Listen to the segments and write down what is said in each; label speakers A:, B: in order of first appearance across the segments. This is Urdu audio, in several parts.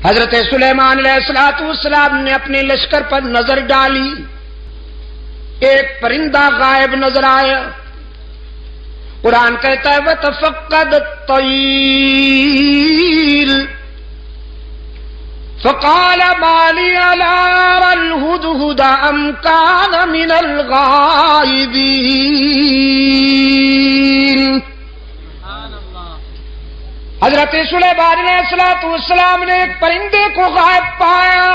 A: حضرت سلیمان علیہ السلام نے اپنے لشکر پر نظر ڈالی، ایک پرندہ غائب نظر آیا۔ قرآن کہتا ہے وَتَفَقَّدَ الطَّيْرَ فَقَالَ مَا لِي لَا أَرَى الْهُدْهُدَ أَمْ كَانَ مِنَ الْغَائِبِينَ۔ حضرت سلیمان علیہ السلام نے ایک پرندے کو غائب پایا،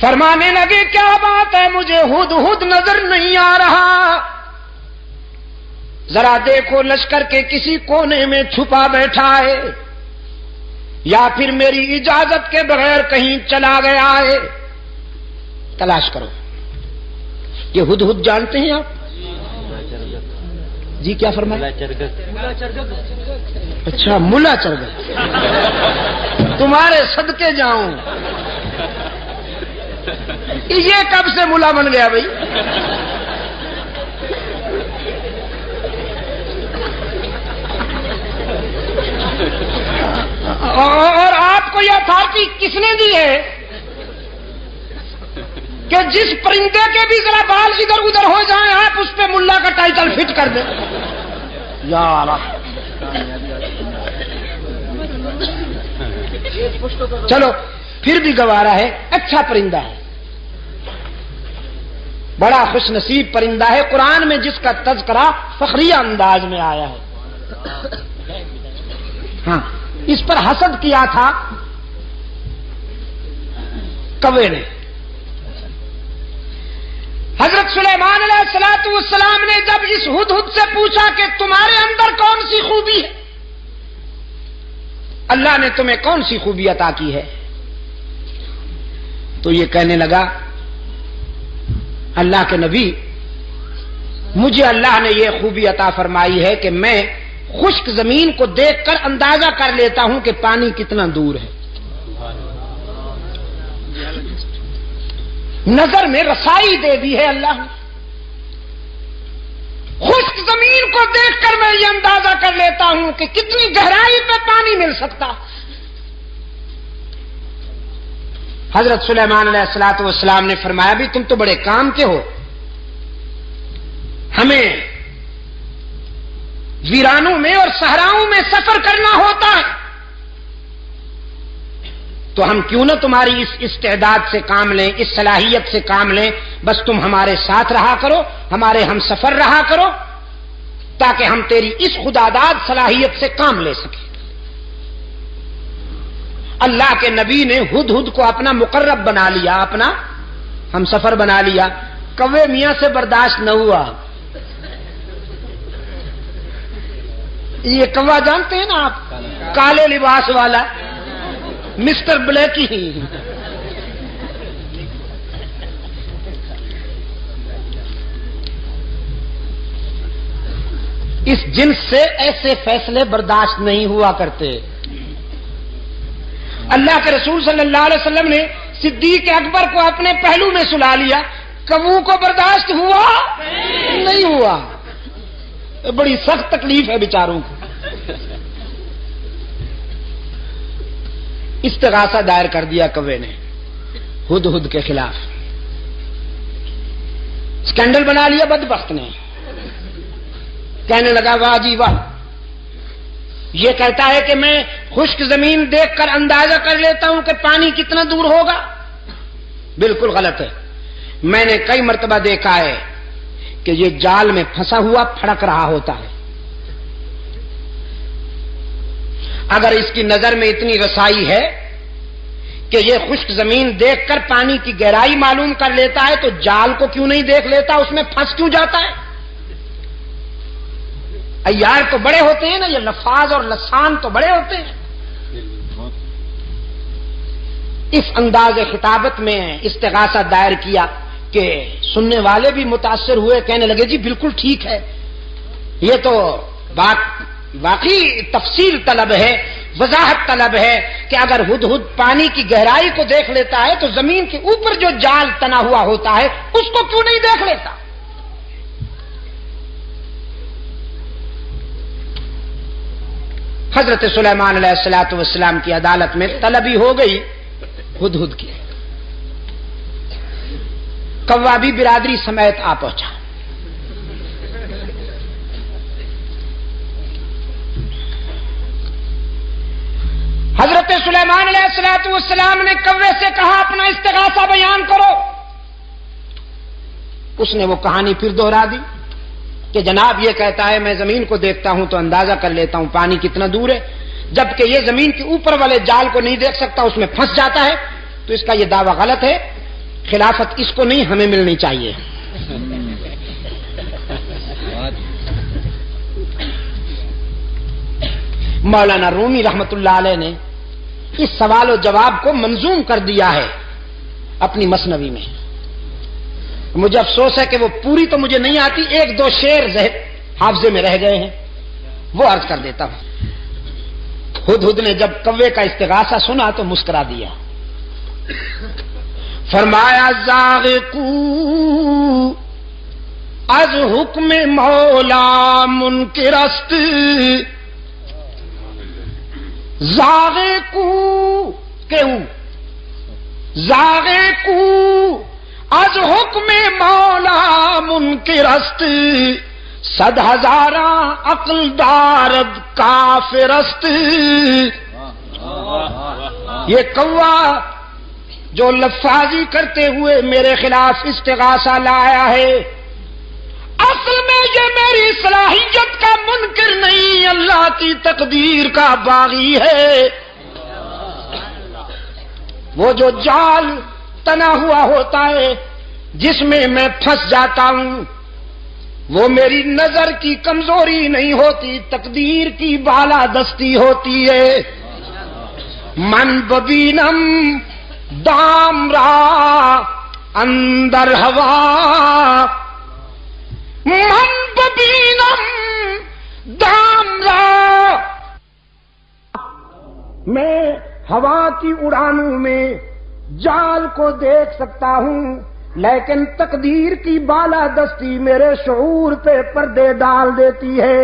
A: فرمانے لگے کیا بات ہے، مجھے ہدہد نظر نہیں آ رہا، ذرا دیکھو لشکر کے کسی کونے میں چھپا بیٹھا ہے یا پھر میری اجازت کے بغیر کہیں چلا گیا ہے، تلاش کرو۔ یہ ہدہد جانتے ہیں آپ؟ جی کیا فرمایا؟ اچھا ملا چرگت، تمہارے صدقے جاؤں، یہ کب سے ملا بن گیا بھائی؟ اور آپ کو یہ اتھارٹی کس نے دی ہے کہ جس پرندے کے بھی ذرا بال ادھر ادھر ہو جائیں آپ اس پہ ملا کا ٹائٹل فٹ کر دیں؟ یار چلو پھر بھی گوارا ہے، اچھا پرندہ ہے، بڑا خوش نصیب پرندہ ہے، قرآن میں جس کا تذکرہ فخریہ انداز میں آیا ہے۔ ہاں اس پر حسد کیا تھا کوے نے۔ حضرت سلیمان علیہ السلام نے جب اس ہدہد سے پوچھا کہ تمہارے اندر کون سی خوبی ہے، اللہ نے تمہیں کون سی خوبی عطا کی ہے، تو یہ کہنے لگا اللہ کے نبی مجھے اللہ نے یہ خوبی عطا فرمائی ہے کہ میں خشک زمین کو دیکھ کر اندازہ کر لیتا ہوں کہ پانی کتنا دور ہے، نظر میں رسائی دے دی ہے اللہ نے، خشک زمین کو دیکھ کر میں یہ اندازہ کر لیتا ہوں کہ کتنی گہرائی پہ پانی مل سکتا۔ حضرت سلیمان علیہ السلام نے فرمایا بھی تم تو بڑے کام کے ہو، ہمیں ویرانوں میں اور صحراؤں میں سفر کرنا ہوتا ہے، تو ہم کیوں نہ تمہاری اس استعداد سے کام لیں، اس صلاحیت سے کام لیں، بس تم ہمارے ساتھ رہا کرو، ہمارے ہم سفر رہا کرو، تاکہ ہم تیری اس خداداد صلاحیت سے کام لے سکیں۔ اللہ کے نبی نے ہدہد کو اپنا مقرب بنا لیا، اپنا ہم سفر بنا لیا، کوے میاں سے برداشت نہ ہوا۔ یہ کوا جانتے ہیں نا آپ، کالے لباس والا مسٹر بلیکی، اس جنس سے ایسے فیصلے برداشت نہیں ہوا کرتے۔ اللہ کے رسول صلی اللہ علیہ وسلم نے صدیق اکبر کو اپنے پہلو میں سلا لیا، کبو کو برداشت ہوا نہیں ہوا، بڑی سخت تکلیف ہے بیچاروں کو۔ استغاثہ دائر کر دیا کوے نے ہدہد کے خلاف، اسکینڈل بنا لیا بدبخت نے، کہنے لگا واہ جی واہ، یہ کہتا ہے کہ میں خشک زمین دیکھ کر اندازہ کر لیتا ہوں کہ پانی کتنا دور ہوگا، بالکل غلط ہے۔ میں نے کئی مرتبہ دیکھا ہے کہ یہ جال میں پھنسا ہوا پھڑک رہا ہوتا ہے، اگر اس کی نظر میں اتنی رسائی ہے کہ یہ خشک زمین دیکھ کر پانی کی گہرائی معلوم کر لیتا ہے تو جال کو کیوں نہیں دیکھ لیتا، اس میں پھنس کیوں جاتا ہے؟ عیار تو بڑے ہوتے ہیں نا، یہ لفاظ اور لسان تو بڑے ہوتے ہیں۔ اس انداز خطابت میں استغاثہ دائر کیا کہ سننے والے بھی متاثر ہوئے، کہنے لگے جی بالکل ٹھیک ہے، یہ تو بات واقعی تفصیل طلب ہے، وضاحت طلب ہے کہ اگر ہدہد پانی کی گہرائی کو دیکھ لیتا ہے تو زمین کے اوپر جو جال تنا ہوا ہوتا ہے اس کو کیوں نہیں دیکھ لیتا؟ حضرت سلیمان علیہ الصلوۃ والسلام کی عدالت میں طلبی ہو گئی ہدہد کی. کوا بھی برادری سمیت آ پہنچا. حضرت سلیمان علیہ الصلوۃ والسلام نے کوے سے کہا اپنا استغاثہ بیان کرو. اس نے وہ کہانی پھر دوہرا دی کہ جناب یہ کہتا ہے میں زمین کو دیکھتا ہوں تو اندازہ کر لیتا ہوں پانی کتنا دور ہے، جبکہ یہ زمین کے اوپر والے جال کو نہیں دیکھ سکتا، اس میں پھنس جاتا ہے، تو اس کا یہ دعویٰ غلط ہے، خلافت اس کو نہیں ہمیں ملنی چاہیے. مولانا رومی رحمت اللہ علیہ نے اس سوال و جواب کو منظوم کر دیا ہے اپنی مثنوی میں. مجھے افسوس ہے کہ وہ پوری تو مجھے نہیں آتی، ایک دو شعر حافظے میں رہ گئے ہیں، وہ عرض کر دیتا ہوں. ہدہد نے جب کوے کا استغاثہ سنا تو مسکرا دیا. فرمایا زاغقو از حکم مولا منکرست، زاغقو کیوں زاغقو از حکم مولا منکرست، صد ہزاراں عقل دارد کافرست. یہ کوا جو لفاظی کرتے ہوئے میرے خلاف استغاثہ لایا ہے، اصل میں یہ میری صلاحیت کا منکر نہیں، اللہ کی تقدیر کا باغی ہے. وہ جو جال تنا ہوا ہوتا ہے جس میں میں پھنس جاتا ہوں، وہ میری نظر کی کمزوری نہیں ہوتی، تقدیر کی بالا دستی ہوتی ہے. من ببینم دام را اندر ہوا، من ببینم دام را، میں ہوا کی اڑانوں میں جال کو دیکھ سکتا ہوں، لیکن تقدیر کی بالا دستی میرے شعور پہ پردے ڈال دیتی ہے.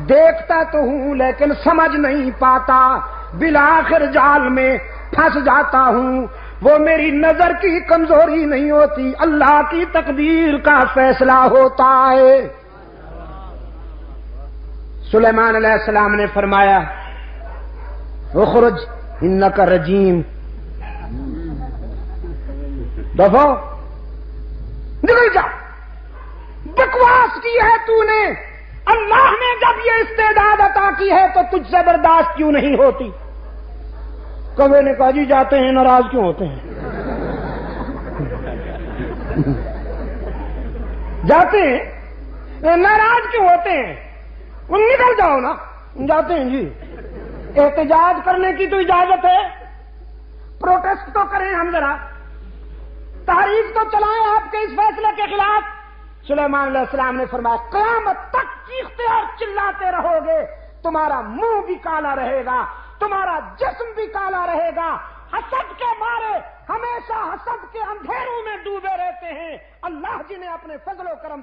A: دیکھتا تو ہوں لیکن سمجھ نہیں پاتا، بالآخر جال میں پھنس جاتا ہوں. وہ میری نظر کی کمزوری نہیں ہوتی، اللہ کی تقدیر کا فیصلہ ہوتا ہے. سلیمان علیہ السلام نے فرمایا اخرج انک رجیم، دفعہ نکل جا، بکواس کی ہے تو نے. اللہ نے جب یہ استعداد عطا کی ہے تو تجھ سے برداشت کیوں نہیں ہوتی؟ کوے نے کہا جی جاتے ہیں، ناراض کیوں ہوتے ہیں؟ جاتے ہیں ناراض کیوں ہوتے ہیں؟ نکل جاؤ نا. جاتے ہیں جی. احتجاج کرنے کی تو اجازت ہے، پروٹیسٹ تو کریں ہم ذرا، تحریک تو چلائیں آپ کے اس فیصلے کے خلاف. سلیمان علیہ السلام نے فرمایا قیامت تک چیختے اور چلاتے رہو گے، تمہارا منہ بھی کالا رہے گا، تمہارا جسم بھی کالا رہے گا. حسد کے مارے ہمیشہ حسد کے اندھیروں میں ڈوبے رہتے ہیں. اللہ جنہیں اپنے فضل و کرم